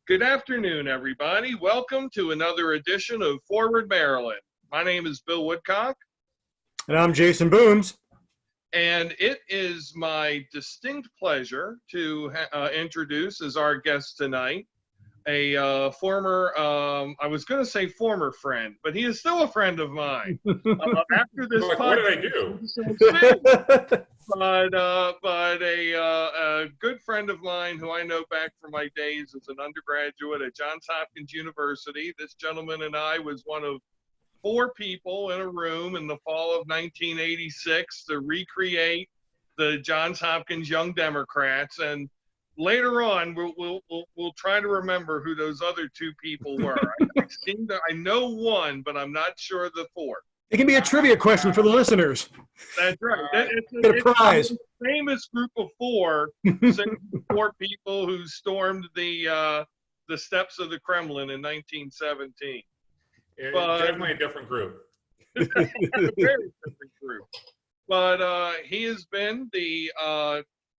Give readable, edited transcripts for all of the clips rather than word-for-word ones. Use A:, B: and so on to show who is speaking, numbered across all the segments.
A: Good afternoon, everybody. Welcome to another edition of Forward Maryland. My name is Bill Woodcock.
B: And I'm Jason Booms.
A: And it is my distinct pleasure to introduce as our guest tonight a former, I was going to say former friend, but he is still a friend of mine. After this
C: podcast, what did I do?
A: But a good friend of mine who I know back from my days as an undergraduate at Johns Hopkins University. This gentleman and I was one of 4 people in a room in the fall of 1986 to recreate the Johns Hopkins Young Democrats. And later on, we'll try to remember who those other 2 people were. I know one, but I'm not sure the 4.
B: It can be a trivia question for the listeners.
A: That's right.
B: Get a prize.
A: It's a famous group of 4 people who stormed the steps of the Kremlin in 1917.
C: But, definitely a different group.
A: A very different group. But he has been the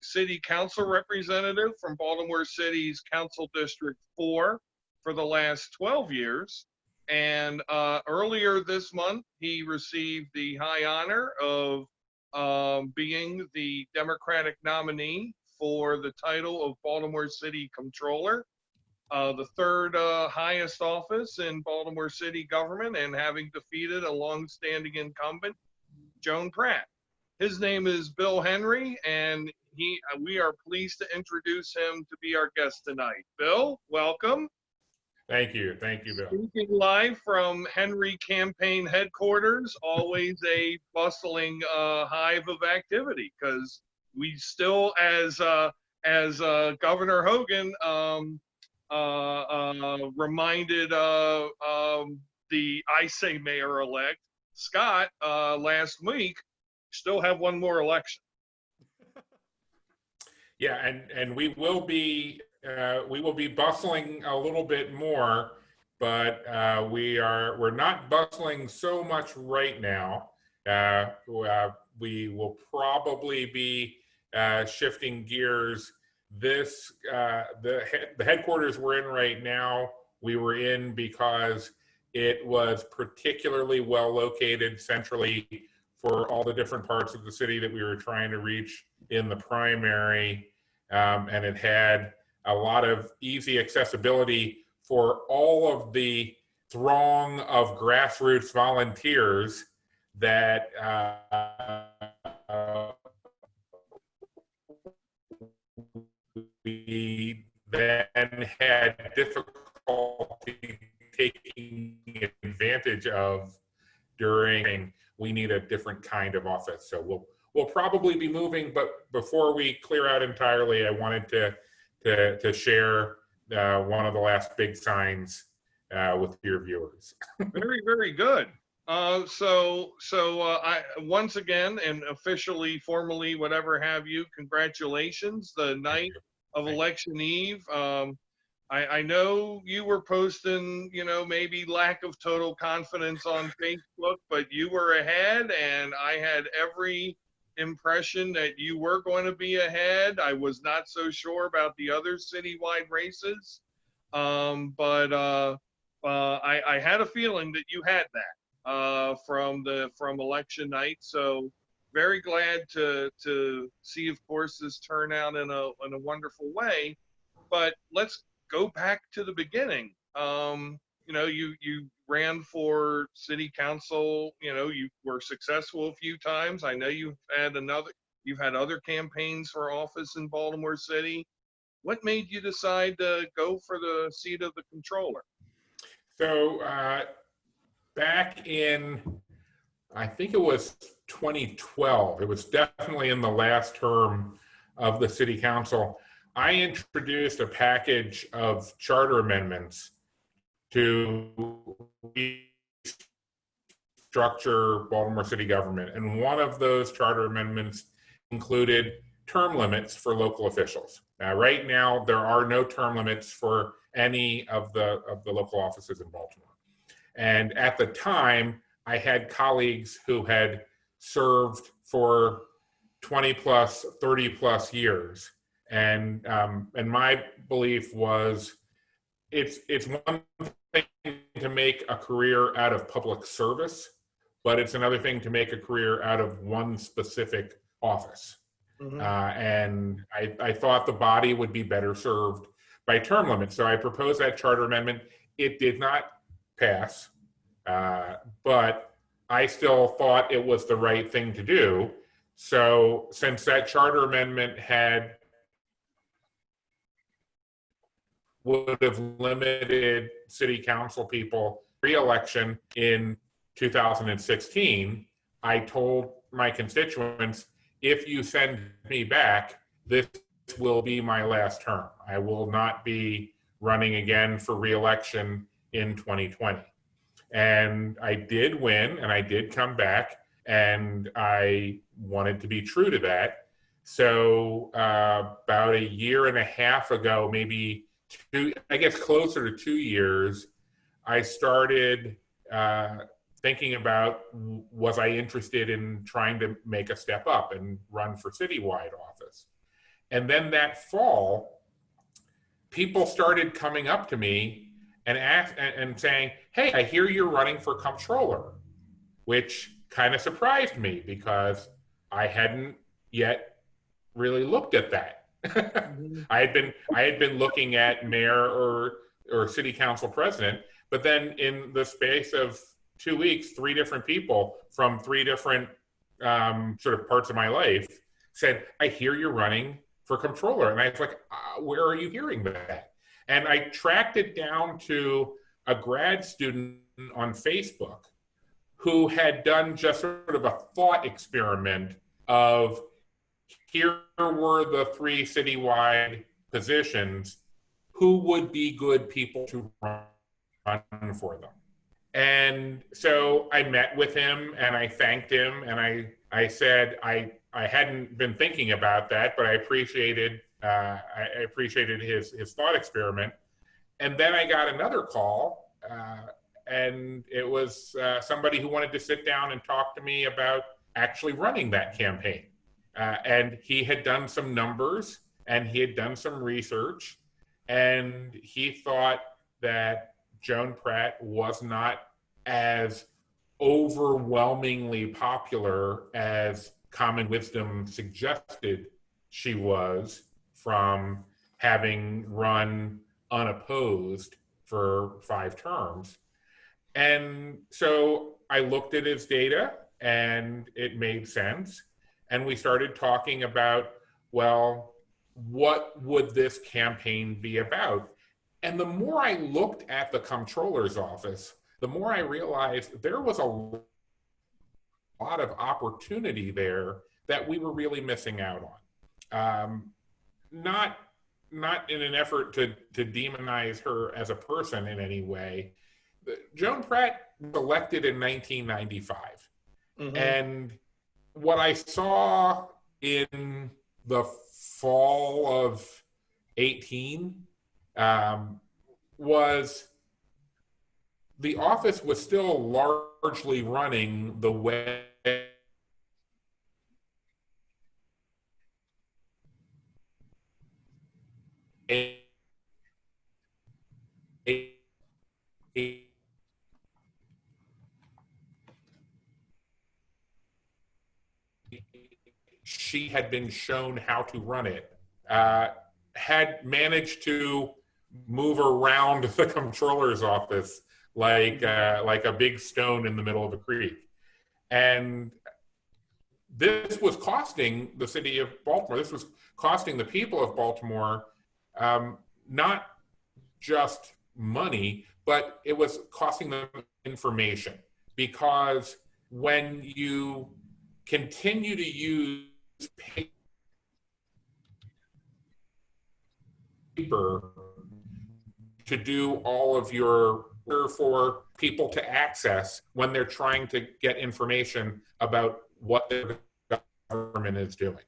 A: city council representative from Baltimore City's Council District 4 for the last 12 years. And earlier this month, he received the high honor of being the Democratic nominee for the title of Baltimore City Comptroller, the 3rd highest office in Baltimore City government, and having defeated a longstanding incumbent, Joan Pratt. His name is Bill Henry, and we are pleased to introduce him to be our guest tonight. Bill, welcome.
C: Thank you, Bill.
A: Speaking live from Henry Campaign Headquarters, always a bustling hive of activity, because we still, as Governor Hogan reminded the mayor-elect Scott last week, still have one more election.
C: Yeah, and we will be bustling a little bit more, but we're not bustling so much right now. We will probably be shifting gears. The headquarters we're in right now, we were in because it was particularly well located centrally for all the different parts of the city that we were trying to reach in the primary, and it had a lot of easy accessibility for all of the throng of grassroots volunteers that we then had difficulty taking advantage of during. We need a different kind of office, so we'll probably be moving. But before we clear out entirely, I wanted to share one of the last big signs with your viewers.
A: Very, very good. So I once again, and officially, formally, whatever have you, congratulations. The night of election eve. I know you were posting, maybe lack of total confidence on Facebook, but you were ahead, and I had every impression that you were going to be ahead. I was not so sure about the other citywide races, but I had a feeling that you had that from election night. So very glad to see, of course, this turn out in a wonderful way. But let's go back to the beginning. You ran for city council. You were successful a few times. I know you've had other campaigns for office in Baltimore City. What made you decide to go for the seat of the comptroller?
C: So back in, I think it was 2012, it was definitely in the last term of the city council, I introduced a package of charter amendments to restructure Baltimore city government. And one of those charter amendments included term limits for local officials. Now, right now, there are no term limits for any of the local offices in Baltimore. And at the time, I had colleagues who had served for 20 plus, 30 plus years. And my belief was it's one thing to make a career out of public service, but it's another thing to make a career out of one specific office.
A: Mhm.
C: And I thought the body would be better served by term limits. So I proposed that charter amendment. It did not pass, but I still thought it was the right thing to do. So since that charter amendment would have limited city council people re-election in 2016, I told my constituents, if you send me back, this will be my last term. I will not be running again for re-election in 2020. And I did win, and I did come back, and I wanted to be true to that. So about a year and a half ago, maybe I guess closer to 2 years, I started thinking about, was I interested in trying to make a step up and run for citywide office? And then that fall, people started coming up to me and saying, hey, I hear you're running for comptroller, which kind of surprised me because I hadn't yet really looked at that. I had been looking at mayor or city council president, but then in the space of 2 weeks, 3 different people from 3 different sort of parts of my life said, I hear you're running for comptroller. And I was like, where are you hearing that? And I tracked it down to a grad student on Facebook who had done just sort of a thought experiment of, here were the 3 citywide positions, who would be good people to run for them? And so I met with him and I thanked him and I said I hadn't been thinking about that, but I appreciated his thought experiment. And then I got another call, and it was somebody who wanted to sit down and talk to me about actually running that campaign. And he had done some numbers and he had done some research, and he thought that Joan Pratt was not as overwhelmingly popular as common wisdom suggested she was, from having run unopposed for 5 terms. And so I looked at his data and it made sense. And we started talking about, well, what would this campaign be about? And the more I looked at the comptroller's office, the more I realized there was a lot of opportunity there that we were really missing out on. Not in an effort to demonize her as a person in any way. Joan Pratt was elected in 1995. Mm-hmm. And what I saw in the fall of 18 was the office was still largely running the way she had been shown how to run it, had managed to move around the comptroller's office like a big stone in the middle of a creek. And this was costing the city of Baltimore, this was costing the people of Baltimore not just money, but it was costing them information. Because when you continue to use paper to do all of your for people to access when they're trying to get information about what the government is doing.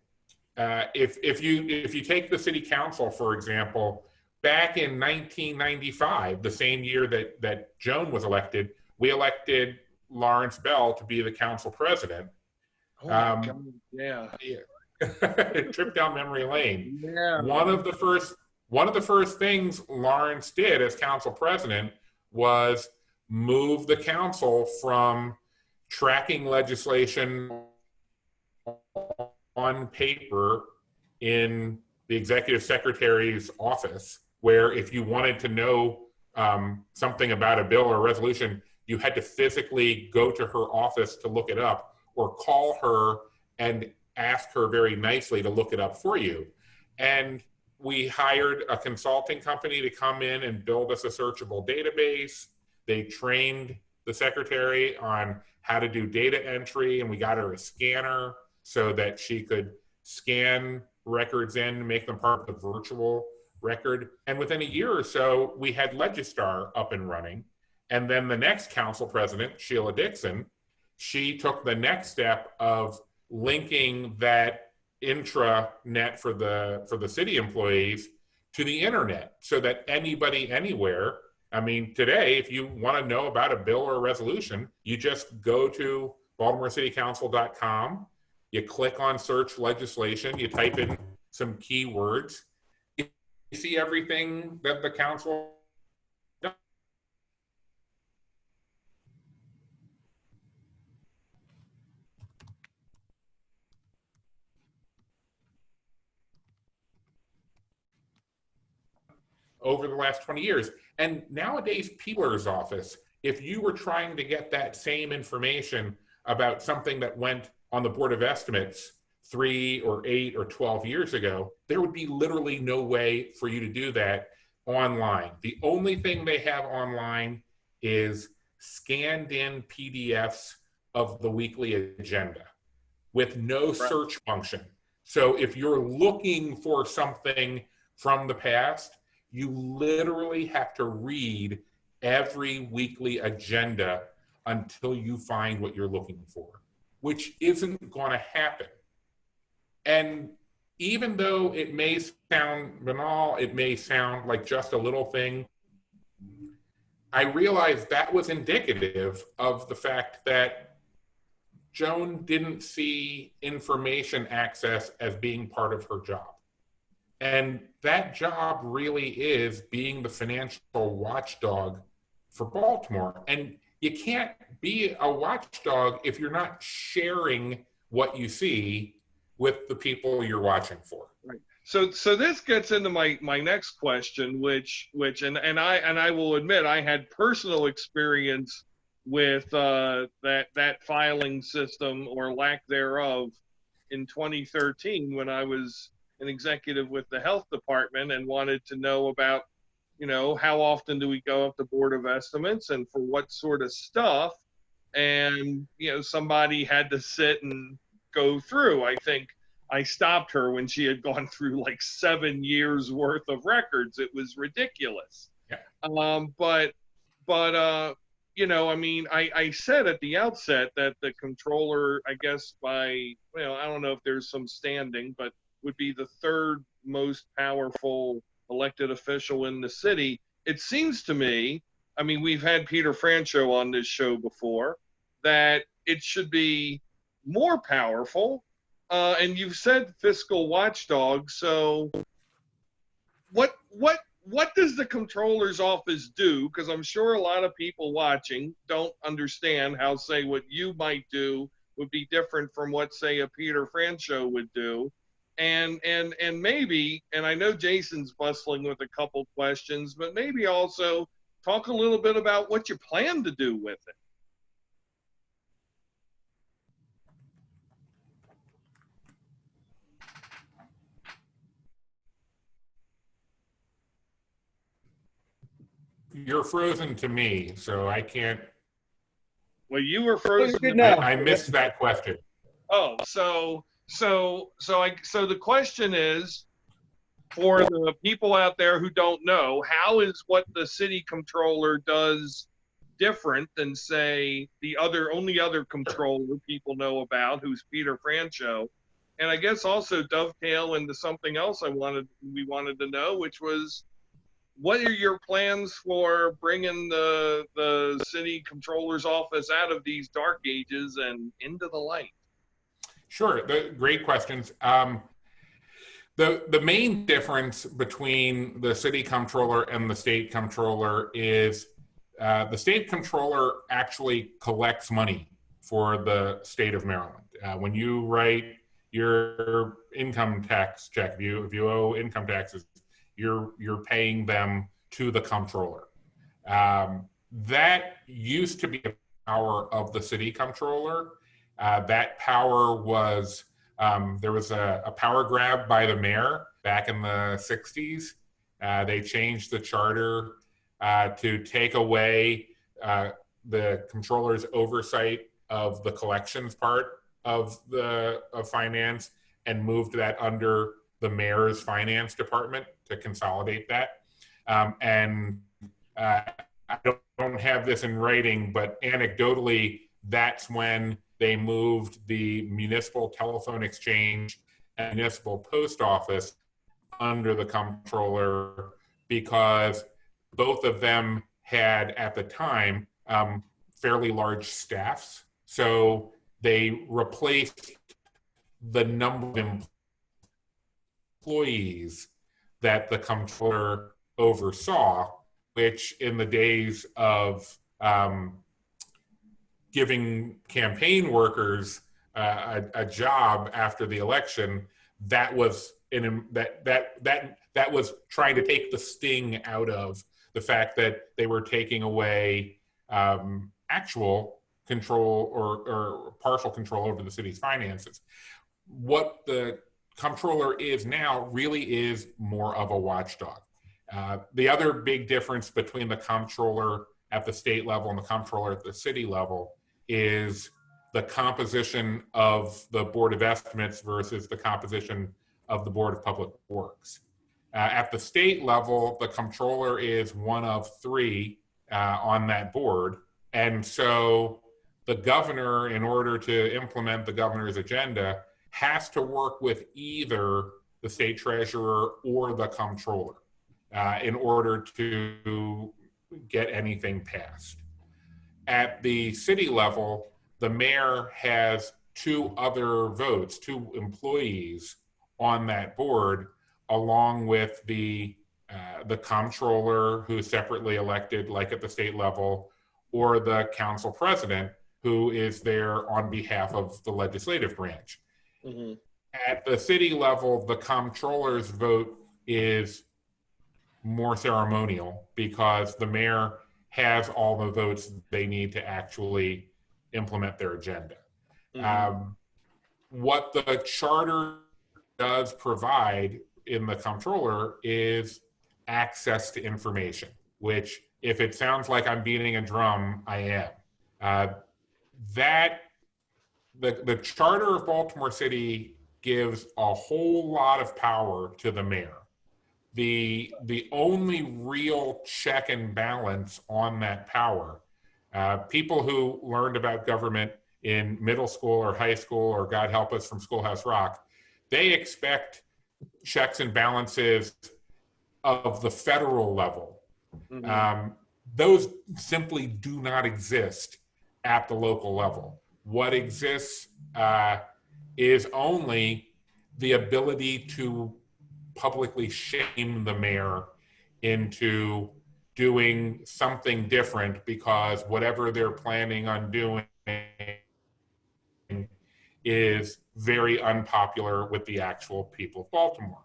C: If you take the city council, for example, back in 1995, the same year that Joan was elected, we elected Lawrence Bell to be the council president.
A: Oh my God. Yeah.
C: Trip down memory lane.
A: Yeah.
C: One of the first one of the first things Lawrence did as council president was move the council from tracking legislation on paper in the executive secretary's office, where if you wanted to know something about a bill or a resolution, you had to physically go to her office to look it up, or call her and ask her very nicely to look it up for you. And we hired a consulting company to come in and build us a searchable database. They trained the secretary on how to do data entry, and we got her a scanner so that she could scan records in, make them part of the virtual record. And within a year or so, we had Legistar up and running. And then the next council president, Sheila Dixon, she took the next step of linking that intranet for the city employees to the internet, so that anybody anywhere, I mean, today, if you want to know about a bill or a resolution, you just go to baltimorecitycouncil.com, you click on search legislation, you type in some keywords, you see everything that the council does. Over the last 20 years. And nowadays, Peeler's office, if you were trying to get that same information about something that went on the Board of Estimates 3 or 8 or 12 years ago, there would be literally no way for you to do that online. The only thing they have online is scanned in PDFs of the weekly agenda with no search function. So if you're looking for something from the past, you literally have to read every weekly agenda until you find what you're looking for, which isn't going to happen. And even though it may sound banal, it may sound like just a little thing, I realized that was indicative of the fact that Joan didn't see information access as being part of her job. And that job really is being the financial watchdog for Baltimore. And you can't be a watchdog if you're not sharing what you see with the people you're watching for.
A: Right. So this gets into my next question, which I will admit I had personal experience with that filing system, or lack thereof, in 2013 when I was an executive with the health department and wanted to know about, how often do we go up to Board of Estimates and for what sort of stuff. And, somebody had to sit and go through. I think I stopped her when she had gone through like 7 years worth of records. It was ridiculous.
C: Yeah.
A: I said at the outset that the controller, I guess I don't know if there's some standing, but would be the third most powerful elected official in the city. It seems to me, we've had Peter Franchot on this show before, that it should be more powerful. And you've said fiscal watchdog. So what does the controller's office do? Because I'm sure a lot of people watching don't understand how, say, what you might do would be different from what, say, a Peter Franchot would do. And maybe, and I know Jason's bustling with a couple questions, but maybe also talk a little bit about what you plan to do with it.
C: You're frozen to me, so I can't.
A: Well, you were frozen.
B: Good now.
C: I missed that question.
A: Oh, so the question is, for the people out there who don't know, how is what the city controller does different than, say, the only other controller people know about, who's Peter Franchot? And I guess also dovetail into something else we wanted to know, which was, what are your plans for bringing the city controller's office out of these dark ages and into the light?
C: Sure, great questions. The main difference between the city comptroller and the state comptroller is the state comptroller actually collects money for the state of Maryland. When you write your income tax check, if you owe income taxes, you're paying them to the comptroller. That used to be a power of the city comptroller. That power was there was a power grab by the mayor back in the 60s. They changed the charter to take away the comptroller's oversight of the collections part of finance and moved that under the mayor's finance department to consolidate that. I don't have this in writing, but anecdotally, that's when they moved the municipal telephone exchange and municipal post office under the comptroller, because both of them had at the time fairly large staffs. So they replaced the number of employees that the comptroller oversaw, which in the days of giving campaign workers a job after the election, that was that was trying to take the sting out of the fact that they were taking away actual control or partial control over the city's finances. What the comptroller is now really is more of a watchdog. The other big difference between the comptroller at the state level and the comptroller at the city level is the composition of the Board of Estimates versus the composition of the Board of Public Works. At the state level, the comptroller is one of three on that board. And so the governor, in order to implement the governor's agenda, has to work with either the state treasurer or the comptroller in order to get anything passed. At the city level, the mayor has two other votes, two employees on that board, along with the comptroller, who is separately elected, like at the state level, or the council president, who is there on behalf of the legislative branch. Mm-hmm. At the city level, the comptroller's vote is more ceremonial because the mayor has all the votes they need to actually implement their agenda. Mm-hmm. What the charter does provide in the comptroller is access to information, which, if it sounds like I'm beating a drum, I am. The charter of Baltimore City gives a whole lot of power to the mayor. The only real check and balance on that power, people who learned about government in middle school or high school, or God help us from Schoolhouse Rock, they expect checks and balances of the federal level. Mm-hmm. Those simply do not exist at the local level. What exists is only the ability to publicly shame the mayor into doing something different, because whatever they're planning on doing is very unpopular with the actual people of Baltimore.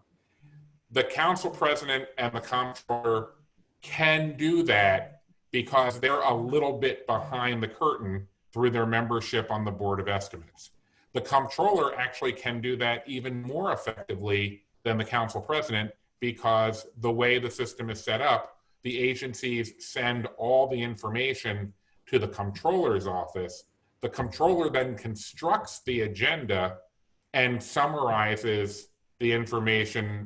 C: The council president and the comptroller can do that because they're a little bit behind the curtain through their membership on the Board of Estimates. The comptroller actually can do that even more effectively than the council president, because the way the system is set up, the agencies send all the information to the comptroller's office. The comptroller then constructs the agenda and summarizes the information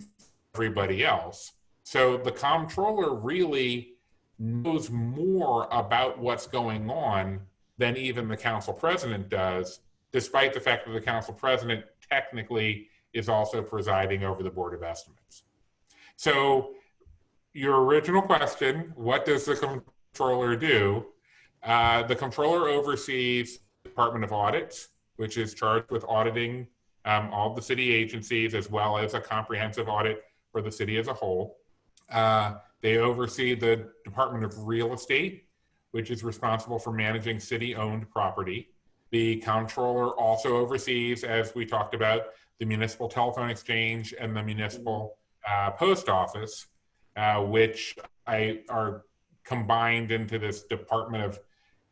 C: for everybody else. So the comptroller really knows more about what's going on than even the council president does, despite the fact that the council president technically is also presiding over the Board of Estimates. So your original question, what does the comptroller do? The comptroller oversees the Department of Audits, which is charged with auditing all the city agencies, as well as a comprehensive audit for the city as a whole. They oversee the Department of Real Estate, which is responsible for managing city-owned property. The Comptroller also oversees, as we talked about, the Municipal Telephone Exchange and the Municipal Post Office, which are combined into this Department of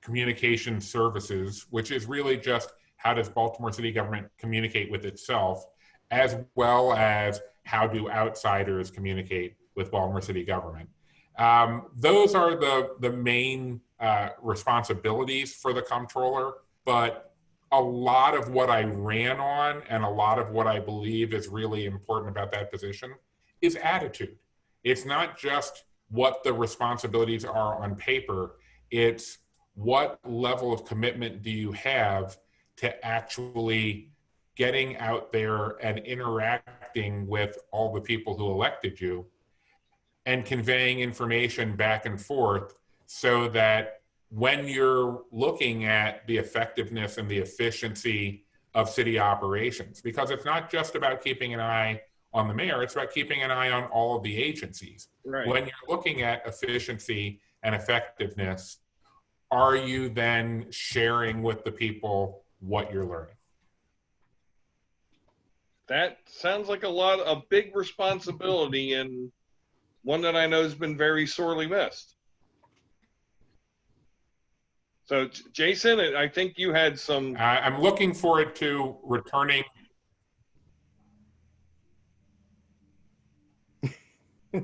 C: Communication Services, which is really just how does Baltimore city government communicate with itself, as well as how do outsiders communicate with Baltimore city government. Those are the main responsibilities for the Comptroller, but a lot of what I ran on and a lot of what I believe is really important about that position is attitude. It's not just what the responsibilities are on paper, it's what level of commitment do you have to actually getting out there and interacting with all the people who elected you and conveying information back and forth so that when you're looking at the effectiveness and the efficiency of city operations, because it's not just about keeping an eye on the mayor, it's about keeping an eye on all of the agencies.
A: Right.
C: When you're looking at efficiency and effectiveness, are you then sharing with the people what you're learning?
A: That sounds like a big responsibility, and one that I know has been very sorely missed. So, Jason, I think you had some.
C: I'm looking forward to returning. All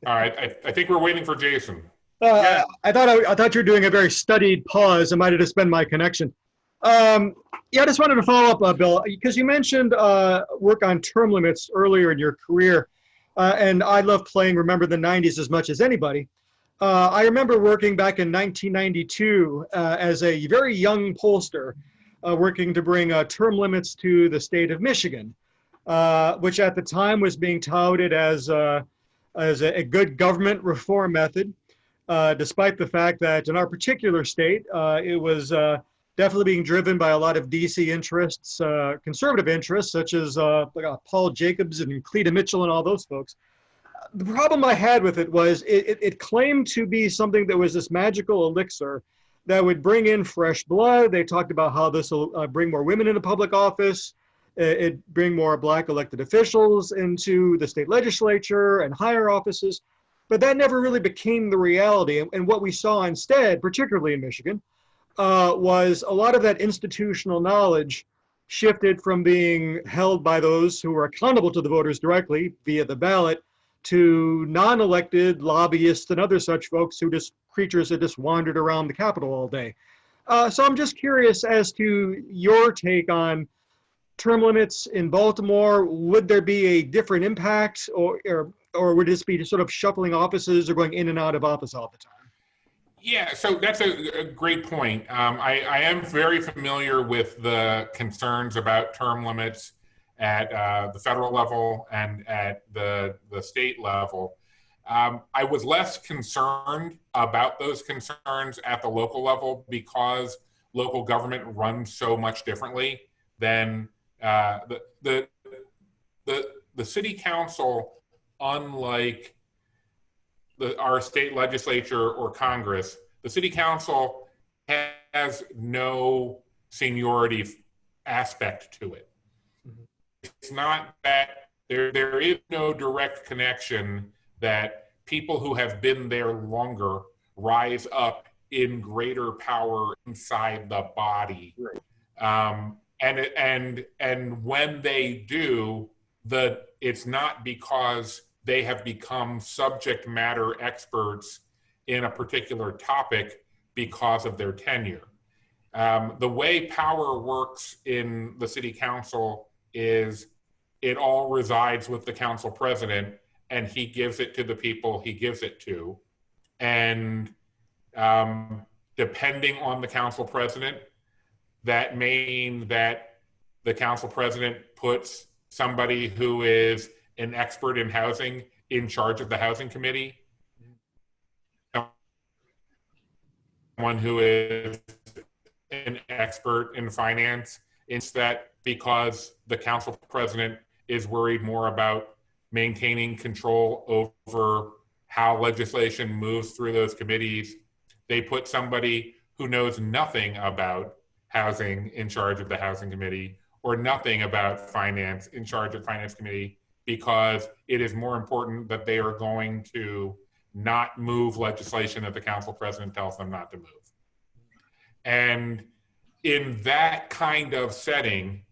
C: right, I think we're waiting for Jason.
A: Yeah.
B: I thought you were doing a very studied pause. It might have just been my connection. Yeah, I just wanted to follow up, Bill, because you mentioned work on term limits earlier in your career, and I love playing Remember the 90s as much as anybody. I remember working back in 1992 as a very young pollster, working to bring term limits to the state of Michigan, which at the time was being touted as a good government reform method, despite the fact that in our particular state, it was definitely being driven by a lot of DC interests, conservative interests, such as Paul Jacobs and Cleta Mitchell and all those folks. The problem I had with it was it claimed to be something that was this magical elixir that would bring in fresh blood. They talked about how this will bring more women into public office. It'd bring more Black elected officials into the state legislature and higher offices. But that never really became the reality. And what we saw instead, particularly in Michigan, was a lot of that institutional knowledge shifted from being held by those who were accountable to the voters directly via the ballot to non-elected lobbyists and other such folks who just creatures that just wandered around the Capitol all day. So I'm just curious as to your take on term limits in Baltimore. Would there be a different impact, or would this be sort of shuffling offices or going in and out of office all the time?
C: Yeah, so that's a great point. I am very familiar with the concerns about term limits at the federal level and at the state level. I was less concerned about those concerns at the local level because local government runs so much differently than the city council, unlike our state legislature or Congress. The city council has no seniority aspect to it. It's not that there is no direct connection that people who have been there longer rise up in greater power inside the body.
A: Right.
C: And when they do, it's not because they have become subject matter experts in a particular topic because of their tenure. The way power works in the city council is it all resides with the council president, and he gives it to the people he gives it to. And depending on the council president, that may mean that the council president puts somebody who is an expert in housing in charge of the housing committee, someone who is an expert in finance Instead, because the council president is worried more about maintaining control over how legislation moves through those committees, they put somebody who knows nothing about housing in charge of the housing committee, or nothing about finance in charge of finance committee, because it is more important that they are going to not move legislation that the council president tells them not to move. And in that kind of setting,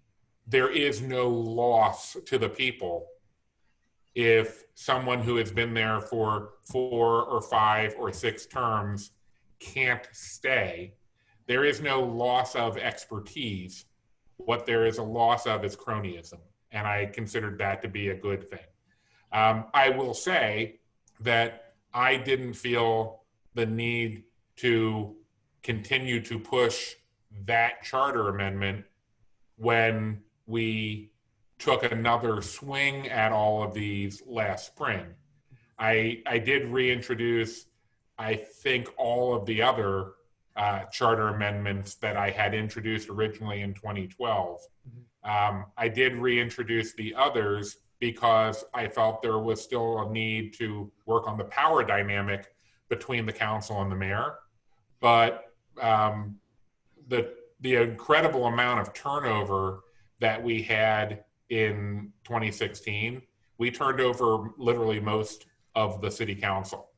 C: there is no loss to the people if someone who has been there for 4 or 5 or 6 terms can't stay. There is no loss of expertise. What there is a loss of is cronyism. And I considered that to be a good thing. I will say that I didn't feel the need to continue to push that charter amendment when we took another swing at all of these last spring. I did reintroduce, I think, all of the other charter amendments that I had introduced originally in 2012. I did reintroduce the others because I felt there was still a need to work on the power dynamic between the council and the mayor. But the incredible amount of turnover that we had in 2016, we turned over literally most of the city council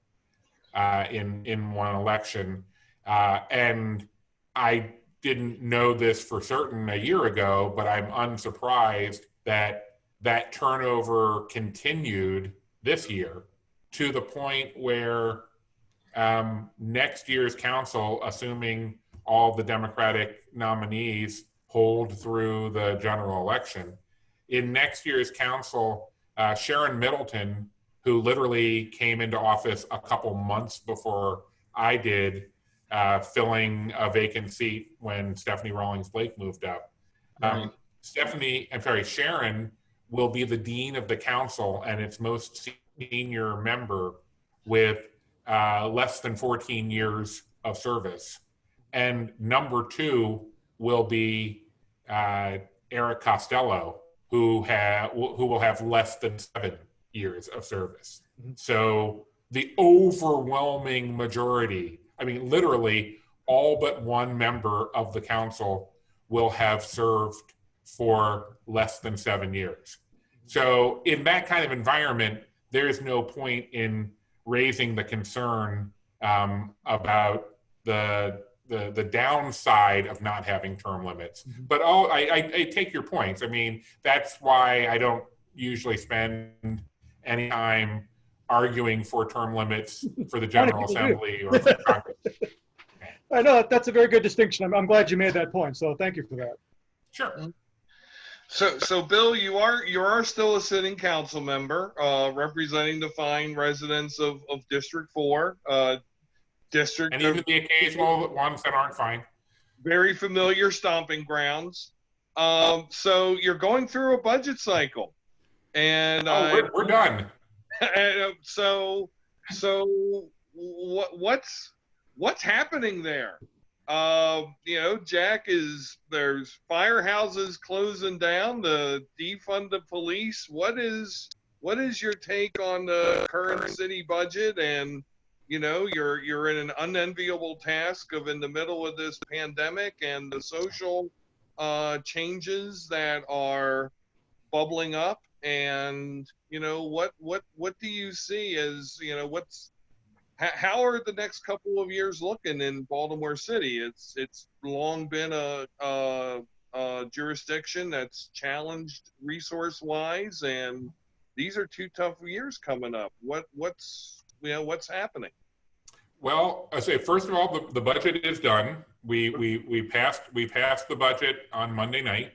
C: in one election. And I didn't know this for certain a year ago, but I'm unsurprised that that turnover continued this year, to the point where next year's council, assuming all the Democratic nominees hold through the general election, in next year's council, Sharon Middleton, who literally came into office a couple months before I did, filling a vacant seat when Stephanie Rawlings Blake moved up.
A: Right.
C: Sharon will be the dean of the council and its most senior member, with less than 14 years of service. And number 2 will be Eric Costello, who will have less than 7 years of service. So the overwhelming majority, I mean, literally all but one member of the council will have served for less than 7 years. So in that kind of environment, there's no point in raising the concern about the downside of not having term limits. But I take your points. I mean, that's why I don't usually spend any time arguing for term limits for the General Assembly or for Congress.
B: I know that's a very good distinction. I'm glad you made that point. So thank you for that.
C: Sure.
A: So Bill, you are still a sitting council member, representing the fine residents of District 4, district,
C: and even the occasional ones that aren't fine.
A: Very familiar stomping grounds. So you're going through a budget cycle, and
C: we're done.
A: So what's happening there? Jack, there's firehouses closing down, the defund the police. What is your take on the current city budget? And you're in an unenviable task of, in the middle of this pandemic and the social changes that are bubbling up. And what do you see as how are the next couple of years looking in Baltimore City? It's long been a jurisdiction that's challenged resource-wise, and these are 2 tough years coming up. What's happening?
C: Well, I say, first of all, the budget is done. We passed the budget on Monday night,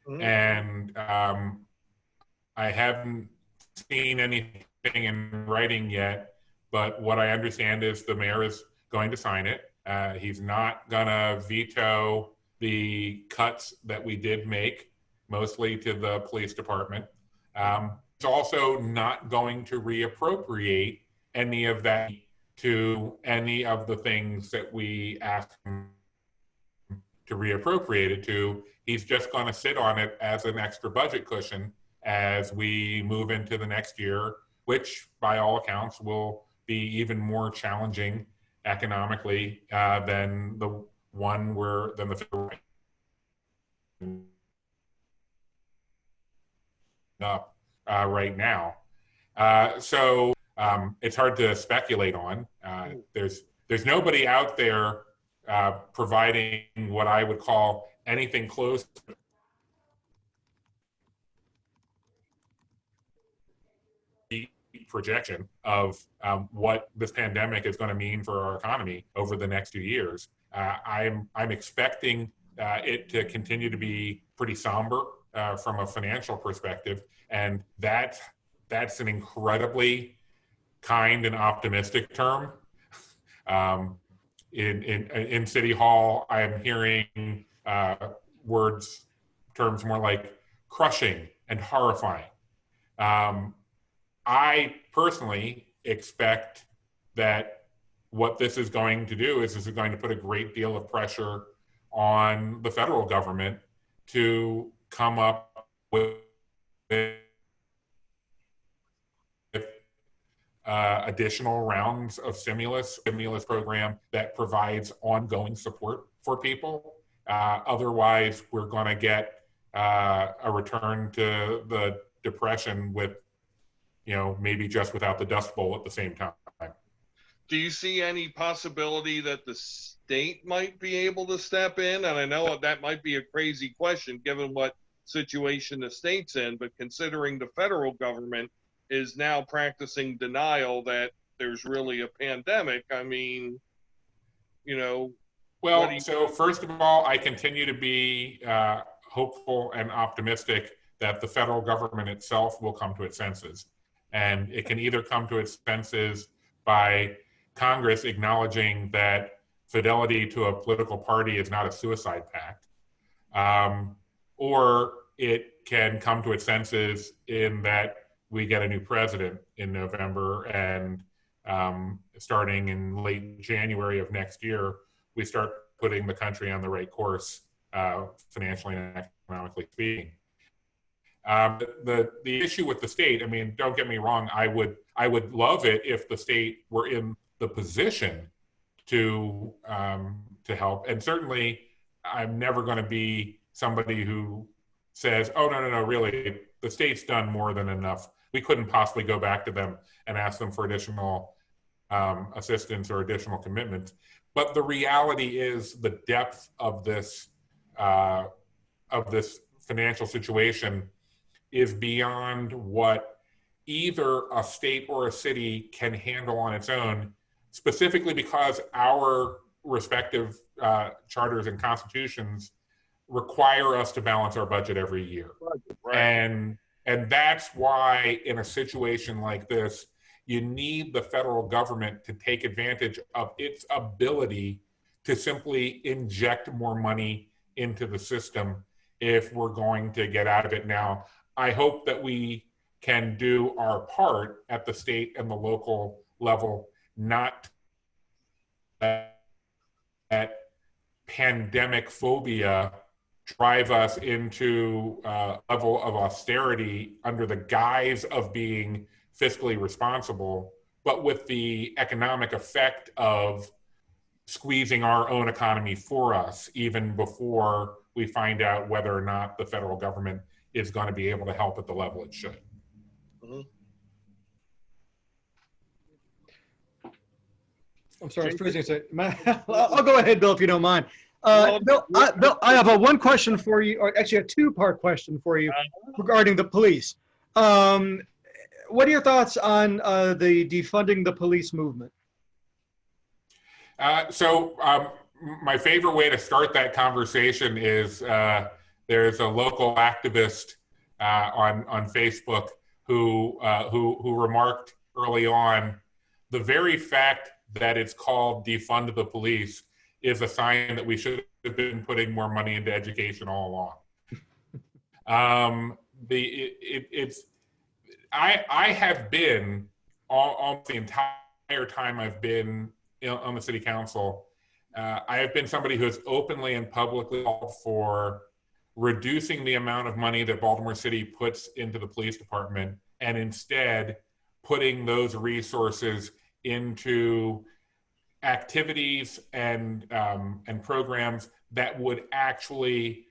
C: and I haven't seen anything in writing yet. But what I understand is the mayor is going to sign it. He's not gonna veto the cuts that we did make, mostly to the police department. It's also not going to reappropriate any of that to any of the things that we asked him to reappropriate it to, he's just going to sit on it as an extra budget cushion as we move into the next year, which by all accounts will be even more challenging economically than the federal up right now. So it's hard to speculate on. There's nobody out there providing what I would call anything close to the projection of what this pandemic is going to mean for our economy over the next 2 years. I'm expecting it to continue to be pretty somber from a financial perspective, and that's an incredibly kind and optimistic term. In City Hall, I am hearing terms more like crushing and horrifying. I personally expect that what this is going to do is going to put a great deal of pressure on the federal government to come up with additional rounds of stimulus program that provides ongoing support for people. Otherwise, we're going to get a return to the Depression with, maybe just without the Dust Bowl at the same time.
A: Do you see any possibility that the state might be able to step in? And I know that might be a crazy question given what situation the state's in, but considering the federal government is now practicing denial that there's really a pandemic, I mean,
C: Well, so first of all, I continue to be hopeful and optimistic that the federal government itself will come to its senses. And it can either come to its senses by Congress acknowledging that fidelity to a political party is not a suicide pact, or it can come to its senses in that we get a new president in November, and starting in late January of next year, we start putting the country on the right course, financially and economically speaking. The issue with the state, I mean, don't get me wrong, I would love it if the state were in the position to help. And certainly, I'm never going to be somebody who says, "Oh no, really, the state's done more than enough. We couldn't possibly go back to them and ask them for additional assistance or additional commitments." But the reality is the depth of this financial situation is beyond what either a state or a city can handle on its own, specifically because our respective charters and constitutions require us to balance our budget every year.
A: Right.
C: And that's why in a situation like this, you need the federal government to take advantage of its ability to simply inject more money into the system if we're going to get out of it. Now, I hope that we can do our part at the state and the local level, not that pandemic phobia drive us into a level of austerity under the guise of being fiscally responsible, but with the economic effect of squeezing our own economy for us, even before we find out whether or not the federal government is going to be able to help at the level it should.
A: Mm-hmm.
B: I'm sorry, I was freezing a second. I'll go ahead, Bill, if you don't mind.
A: Well,
B: Bill, I have one question for you, or actually a two-part question for you regarding the police. What are your thoughts on the defunding the police movement?
C: My favorite way to start that conversation is there's a local activist on Facebook who remarked early on, the very fact that it's called defund the police is a sign that we should have been putting more money into education all along. I have been almost the entire time I've been on the city council. I have been somebody who has openly and publicly called for reducing the amount of money that Baltimore City puts into the police department and instead putting those resources into activities and programs that would actually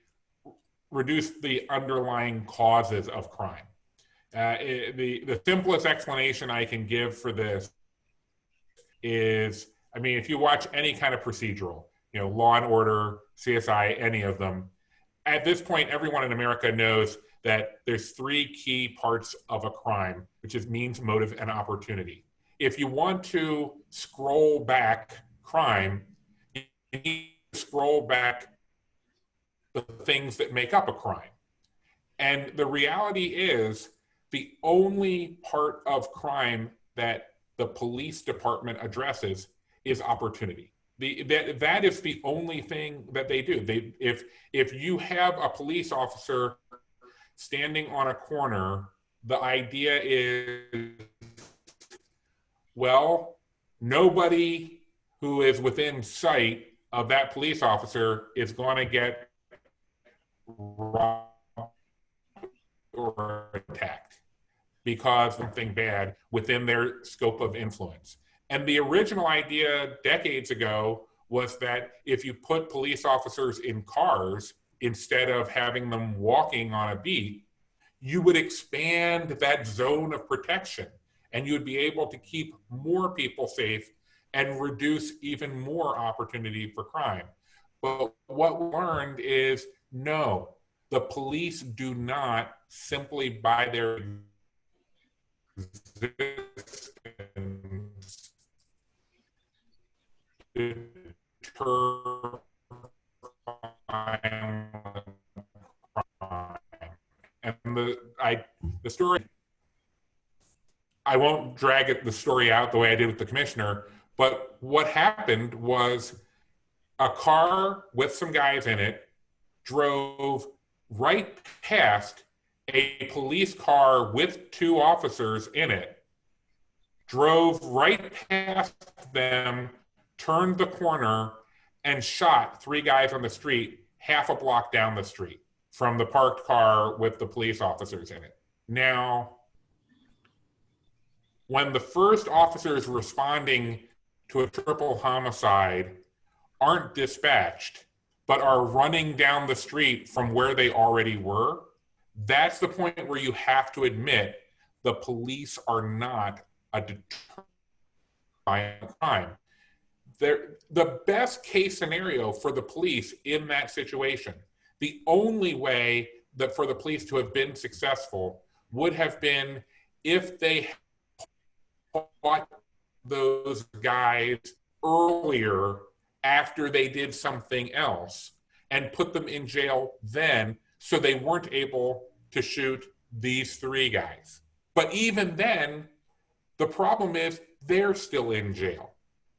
C: reduce the underlying causes of crime. The simplest explanation I can give for this is, I mean, if you watch any kind of procedural, Law and Order, CSI, any of them, at this point, everyone in America knows that there's three key parts of a crime, which is means, motive, and opportunity. If you want to scroll back crime, you need to scroll back the things that make up a crime. And the reality is, the only part of crime that the police department addresses is opportunity. That is the only thing that they do. If you have a police officer standing on a corner, the idea is, well, nobody who is within sight of that police officer is going to get robbed or attacked because something bad within their scope of influence. And the original idea decades ago was that if you put police officers in cars instead of having them walking on a beat, you would expand that zone of protection and you would be able to keep more people safe and reduce even more opportunity for crime. But what we learned is, no, the police do not simply by their existence deter crime. And the story, I won't drag the story out the way I did with the commissioner, but what happened was a car with some guys in it drove right past a police car with two officers in it, drove right past them, turned the corner, and shot three guys on the street half a block down the street from the parked car with the police officers in it. Now, when the first officers responding to a triple homicide aren't dispatched, but are running down the street from where they already were, that's the point where you have to admit the police are not a deterrent by crime. The best case scenario for the police in that situation, the only way that for the police to have been successful would have been if they caught those guys earlier after they did something else and put them in jail then, so they weren't able to shoot these three guys. But even then, the problem is they're still in jail.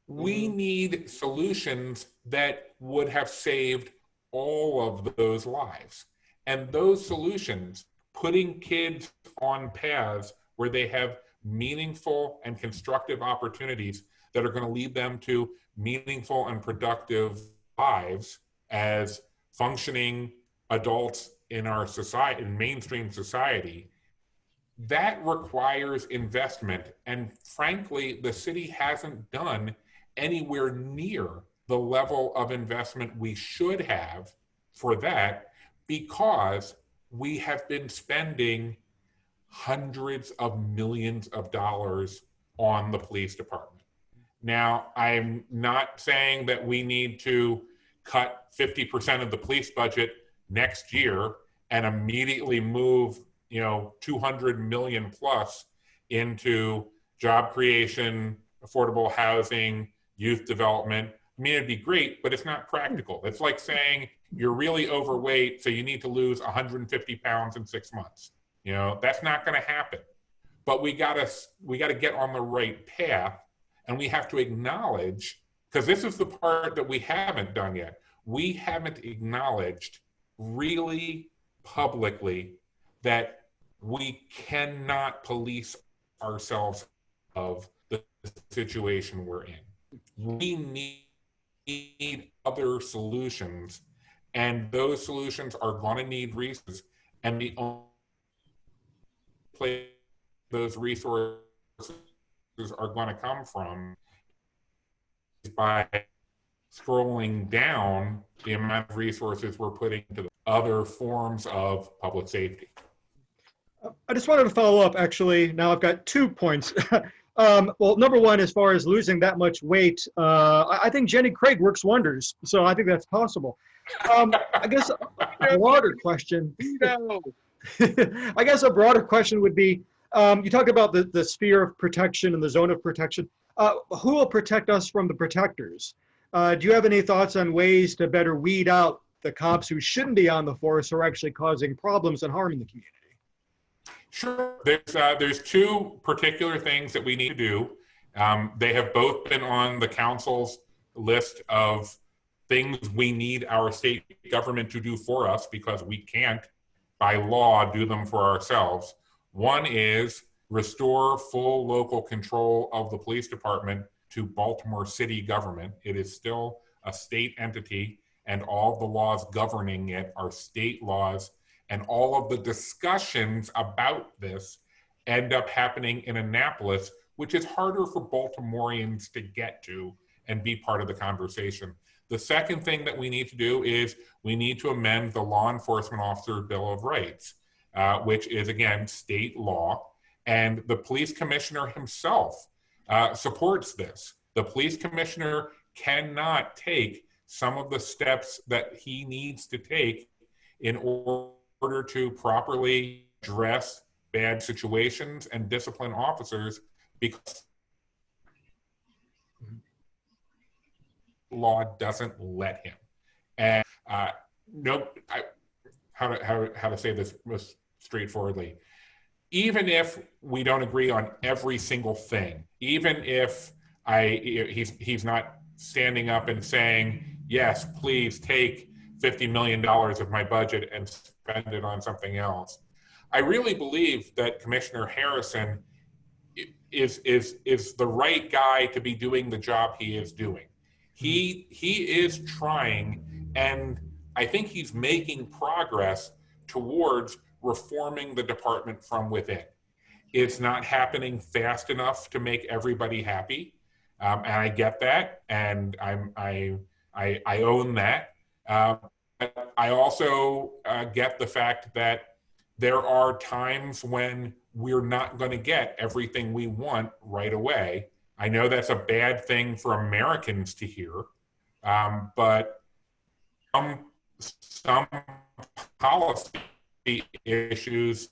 C: We need solutions that would have saved all of those lives. And those solutions, putting kids on paths where they have meaningful and constructive opportunities that are going to lead them to meaningful and productive lives as functioning adults in our society, in mainstream society, that requires investment. And frankly, the city hasn't done anywhere near the level of investment we should have for that, because we have been spending hundreds of millions of dollars on the police department. Now, I'm not saying that we need to cut 50% of the police budget next year and immediately move 200 million plus into job creation, affordable housing, youth development. I mean, it'd be great, but it's not practical. It's like saying you're really overweight, so you need to lose 150 pounds in 6 months. That's not going to happen. But we gotta get on the right path, and we have to acknowledge, because this is the part that we haven't done yet. We haven't acknowledged really publicly that we cannot police ourselves of the situation we're in. We need other solutions, and those solutions are going to need resources, and the only place those resources are going to come from is by scrolling down the amount of resources we're putting into other forms of public safety.
B: I just wanted to follow up, actually. Now I've got 2 points. Well, number one, as far as losing that much weight, I think Jenny Craig works wonders. So I think that's possible. I guess a broader question. I guess a broader question would be, you talk about the sphere of protection and the zone of protection. Who will protect us from the protectors? Do you have any thoughts on ways to better weed out the cops who shouldn't be on the force or actually causing problems and harming the community?
C: Sure. There's 2 particular things that we need to do. They have both been on the council's list of things we need our state government to do for us because we can't, by law, do them for ourselves. One is restore full local control of the police department to Baltimore city government. It is still a state entity, and all the laws governing it are state laws, and all of the discussions about this end up happening in Annapolis, which is harder for Baltimoreans to get to and be part of the conversation. The second thing that we need to do is we need to amend the Law Enforcement Officer Bill of Rights, which is, again, state law. And the police commissioner himself supports this. The police commissioner cannot take some of the steps that he needs to take in order to properly address bad situations and discipline officers because law doesn't let him. And how to say this most straightforwardly, even if we don't agree on every single thing, even if he's not standing up and saying, yes, please take $50 million of my budget and spend it on something else. I really believe that Commissioner Harrison is the right guy to be doing the job he is doing. He is trying, and I think he's making progress towards reforming the department from within. It's not happening fast enough to make everybody happy, and I get that, and I own that. But I also get the fact that there are times when we're not going to get everything we want right away. I know that's a bad thing for Americans to hear, but some policy issues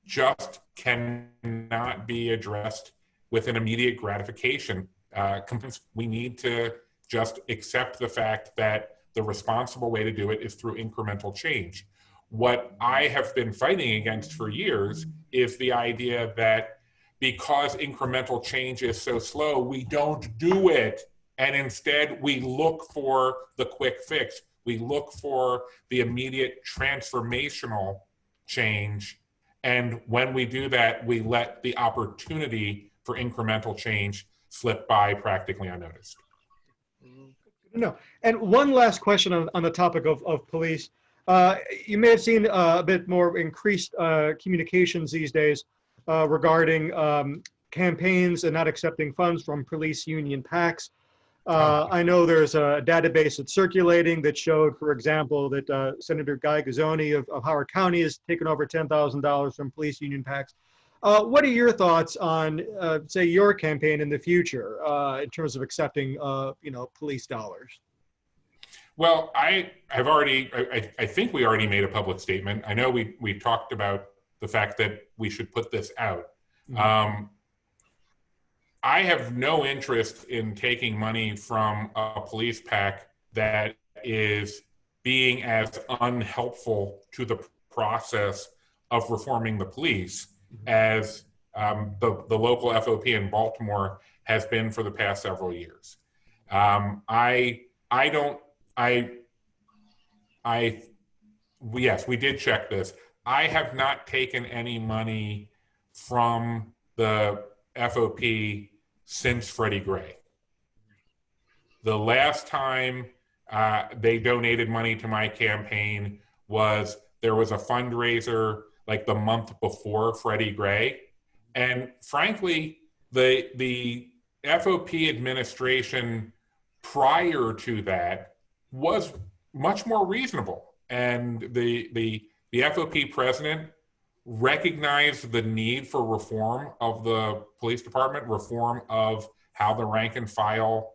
C: just cannot be addressed with an immediate gratification. We need to just accept the fact that the responsible way to do it is through incremental change. What I have been fighting against for years is the idea that because incremental change is so slow, we don't do it. And instead, we look for the quick fix. We look for the immediate transformational change. And when we do that, we let the opportunity for incremental change slip by practically unnoticed.
B: No. And one last question on the topic of police. You may have seen a bit more increased communications these days regarding campaigns and not accepting funds from police union PACs. I know there's a database that's circulating that showed, for example, that Senator Guy Gazzoni of Howard County has taken over $10,000 from police union PACs. What are your thoughts on, say, your campaign in the future in terms of accepting, police dollars?
C: Well, I think we already made a public statement. I know we talked about the fact that we should put this out. Mm-hmm. I have no interest in taking money from a police PAC that is being as unhelpful to the process of reforming the police as the local FOP in Baltimore has been for the past several years. Yes, we did check this. I have not taken any money from the FOP since Freddie Gray. The last time they donated money to my campaign was there was a fundraiser like the month before Freddie Gray. And frankly, the FOP administration prior to that was much more reasonable. And the FOP president recognized the need for reform of the police department, reform of how the rank and file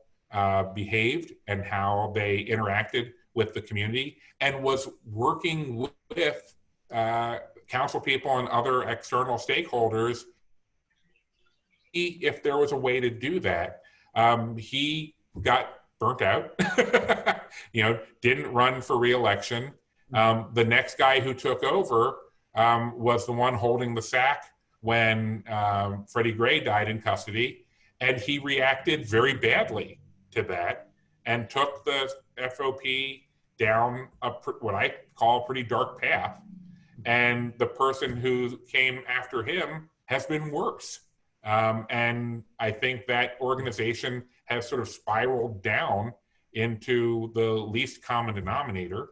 C: behaved and how they interacted with the community, and was working with council people and other external stakeholders if there was a way to do that. He got burnt out, didn't run for re-election. The next guy who took over was the one holding the sack when Freddie Gray died in custody, and he reacted very badly to that and took the FOP down what I call a pretty dark path. And the person who came after him has been worse. And I think that organization has sort of spiraled down into the least common denominator.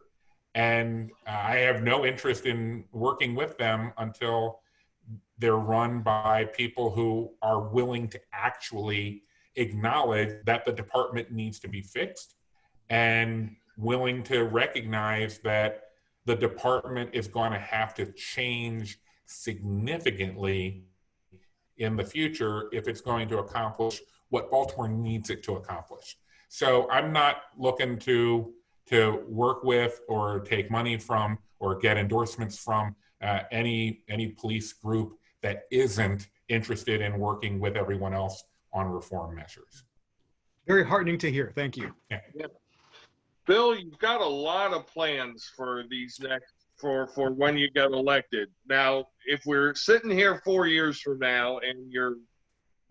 C: And I have no interest in working with them until they're run by people who are willing to actually acknowledge that the department needs to be fixed and willing to recognize that the department is going to have to change significantly in the future if it's going to accomplish what Baltimore needs it to accomplish. So I'm not looking to work with or take money from or get endorsements from any police group that isn't interested in working with everyone else on reform measures.
B: Very heartening to hear. Thank you.
C: Yeah.
A: Yeah. Bill, you've got a lot of plans for these next for when you get elected. Now, if we're sitting here 4 years from now and you're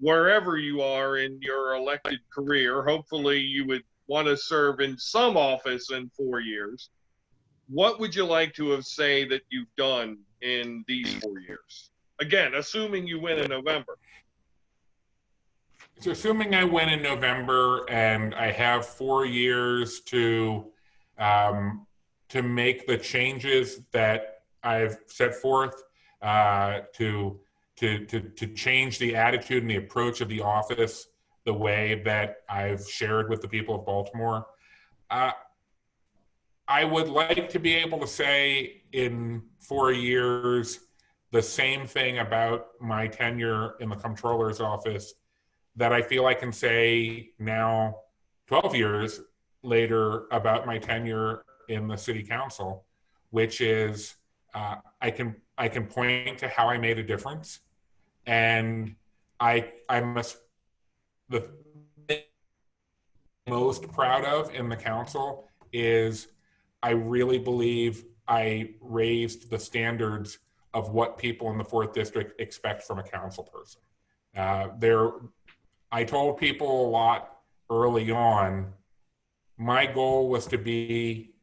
A: wherever you are in your elected career, hopefully you would want to serve in some office in 4 years. What would you like to have say that you've done in these 4 years? Again, assuming you win in November.
C: So assuming I win in November and I have 4 years to make the changes that I've set forth, to change the attitude and the approach of the office the way that I've shared with the people of Baltimore, I would like to be able to say in 4 years the same thing about my tenure in the Comptroller's office that I feel I can say now 12 years later about my tenure in the city council, which is I can point to how I made a difference, and the thing I'm most proud of in the council is I really believe I raised the standards of what people in the 4th District expect from a council person. I told people a lot early on, my goal was to be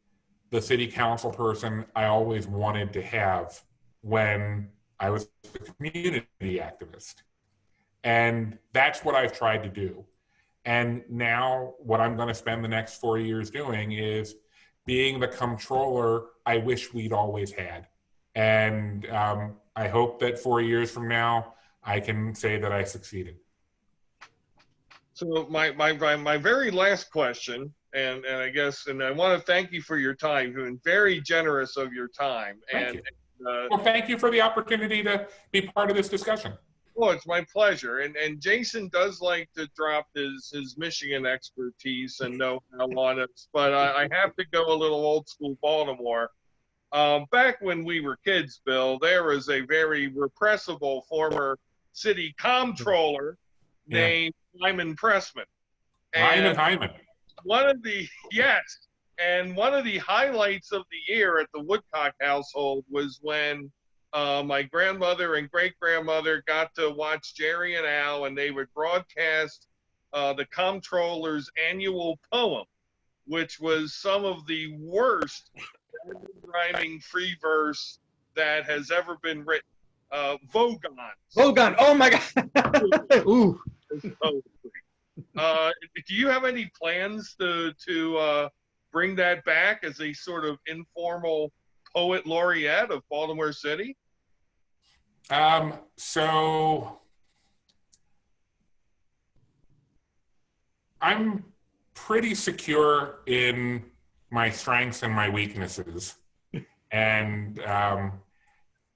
C: the city council person I always wanted to have when I was a community activist. And that's what I've tried to do. And now what I'm going to spend the next 4 years doing is being the comptroller I wish we'd always had. And I hope that 4 years from now, I can say that I succeeded.
A: So my very last question, and I guess, and I want to thank you for your time. You've been very generous of your time.
C: Thank you. Well, thank you for the opportunity to be part of this discussion.
A: Well, it's my pleasure. And Jason does like to drop his Michigan expertise and know-how on us, but I have to go a little old school Baltimore. Back when we were kids, Bill, there was a very repressible former city comptroller named Lyman Pressman.
C: Hyman.
A: One of the highlights of the year at the Woodcock household was when my grandmother and great-grandmother got to watch Jerry and Al, and they would broadcast the comptroller's annual poem, which was some of the worst rhyming free verse that has ever been written. Vogon.
B: Vogon. Oh my God. Ooh.
A: Do you have any plans to bring that back as a sort of informal poet laureate of Baltimore City?
C: So I'm pretty secure in my strengths and my weaknesses. And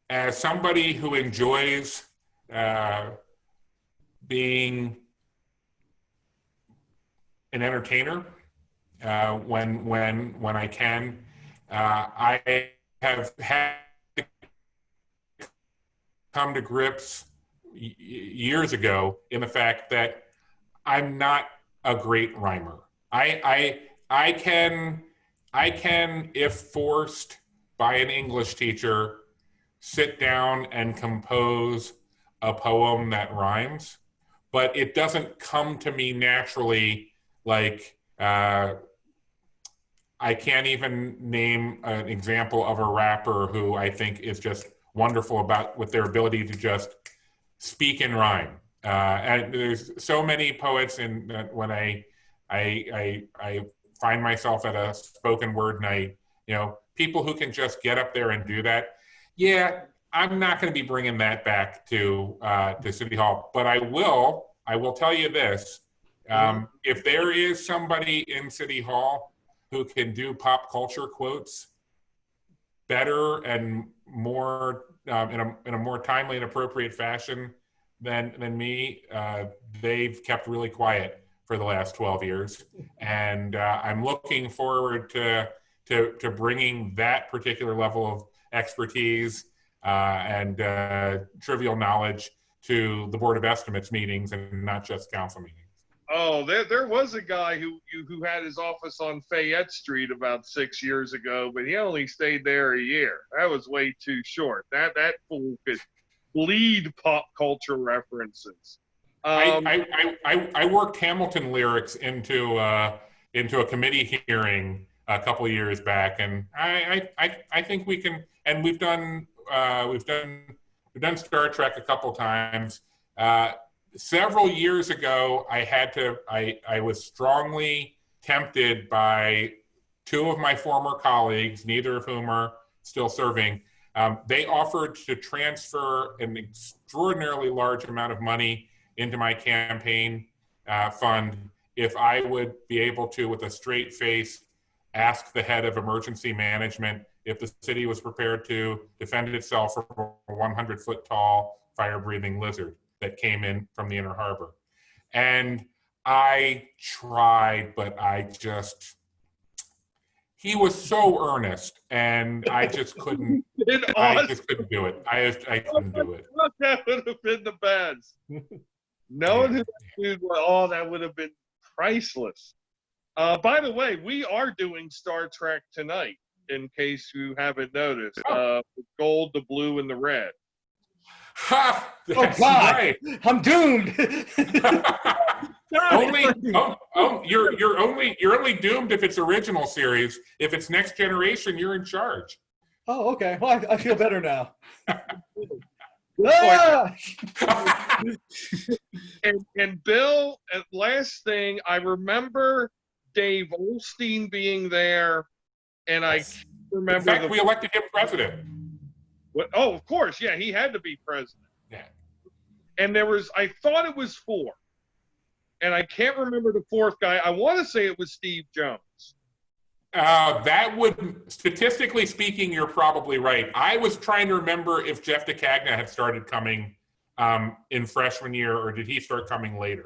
C: as somebody who enjoys being an entertainer when I can, I have had to come to grips years ago in the fact that I'm not a great rhymer. I can, if forced by an English teacher, sit down and compose a poem that rhymes, but it doesn't come to me naturally. Like I can't even name an example of a rapper who I think is just wonderful about with their ability to just speak in rhyme. And there's so many poets, and when I find myself at a spoken word night, you know, people who can just get up there and do that. Yeah, I'm not going to be bringing that back to City Hall, but I will tell you this: if there is somebody in City Hall who can do pop culture quotes better and more in a more timely and appropriate fashion than me, they've kept really quiet for the last 12 years, and I'm looking forward to bringing that particular level of expertise and trivial knowledge to the Board of Estimates meetings and not just council meetings.
A: Oh, there was a guy who had his office on Fayette Street about 6 years ago, but he only stayed there a year. That was way too short. That fool could bleed pop culture references.
C: I worked Hamilton lyrics into a committee hearing a couple of years back, and I think we can. And we've done Star Trek a couple times. Several years ago, I was strongly tempted by two of my former colleagues, neither of whom are still serving. They offered to transfer an extraordinarily large amount of money into my campaign fund if I would be able to, with a straight face, ask the head of emergency management if the city was prepared to defend itself from a 100-foot tall fire-breathing lizard that came in from the Inner Harbor. And I tried, but he was so earnest, and I just couldn't. I just couldn't do it. I couldn't do it.
A: That would have been the best. Knowing who that dude was, oh, that would have been priceless. By the way, we are doing Star Trek tonight, in case you haven't noticed. The gold, the blue, and the red.
C: Ha!
B: Oh God!
C: Right.
B: I'm doomed.
C: You're only doomed if it's original series. If it's Next Generation, you're in charge.
B: Oh, okay. Well, I feel better now.
A: And Bill, last thing, I remember Dave Olstein being there, and I can't remember.
C: In fact, we elected him president.
A: Oh, of course, yeah, he had to be president.
C: Yeah.
A: And I thought it was four, and I can't remember the fourth guy. I want to say it was Steve Jones.
C: That would, statistically speaking, you're probably right. I was trying to remember if Jeff DeCagna had started coming in freshman year, or did he start coming later?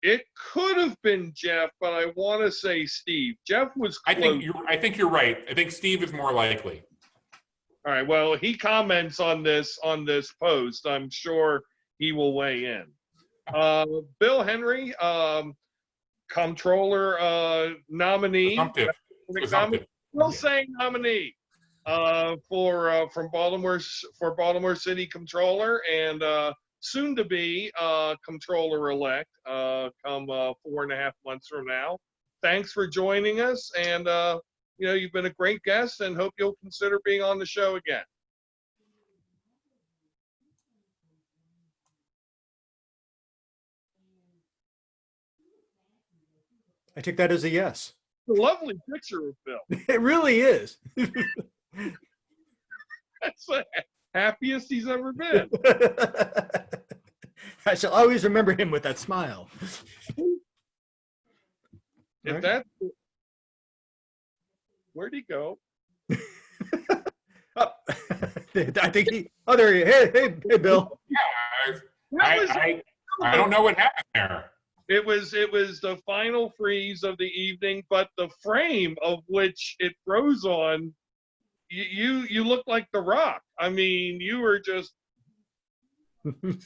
A: It could have been Jeff, but I want to say Steve. Jeff was close.
C: I think you're right. I think Steve is more likely.
A: All right. Well, he comments on this post. I'm sure he will weigh in. Bill Henry, Comptroller nominee. Still saying nominee from Baltimore City Comptroller, and soon to be Comptroller elect come 4.5 months from now. Thanks for joining us, and you've been a great guest, and hope you'll consider being on the show again.
B: I take that as a yes.
A: A lovely picture of Bill.
B: It really is.
A: That's the happiest he's ever been.
B: I shall always remember him with that smile.
A: If
B: Right.
A: that, where'd he go?
B: Oh, I think he. Oh, there he is. Hey, Bill.
C: Yeah,
A: That was-
C: I don't know what happened there.
A: It was the final freeze of the evening, but the frame of which it froze on, you look like The Rock. I mean, you were just grinning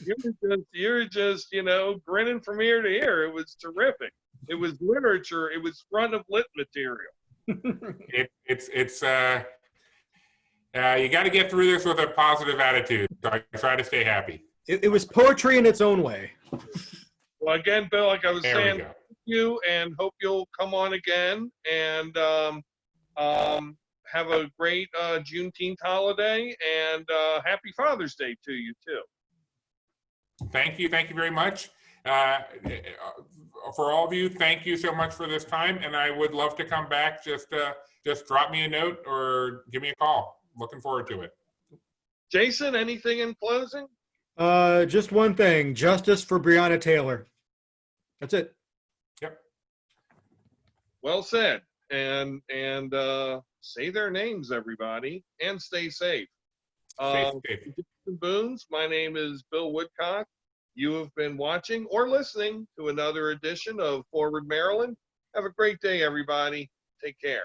A: from ear to ear. It was terrific. It was literature. It was front of lit material.
C: It's you got to get through this with a positive attitude. So I try to stay happy.
B: It was poetry in its own way.
A: Well, again, Bill, like I was
C: There we
A: saying,
C: go.
A: thank you, and hope you'll come on again, and have a great Juneteenth holiday, and happy Father's Day to you too.
C: Thank you very much. For all of you, thank you so much for this time, and I would love to come back. Just drop me a note or give me a call. Looking forward to it.
A: Jason, anything in closing?
B: Just one thing: justice for Breonna Taylor. That's it.
C: Yep.
A: Well said. And say their names, everybody, and stay safe.
C: Stay safe.
A: Jason Boones, my name is Bill Woodcock. You have been watching or listening to another edition of Forward Maryland. Have a great day, everybody. Take care.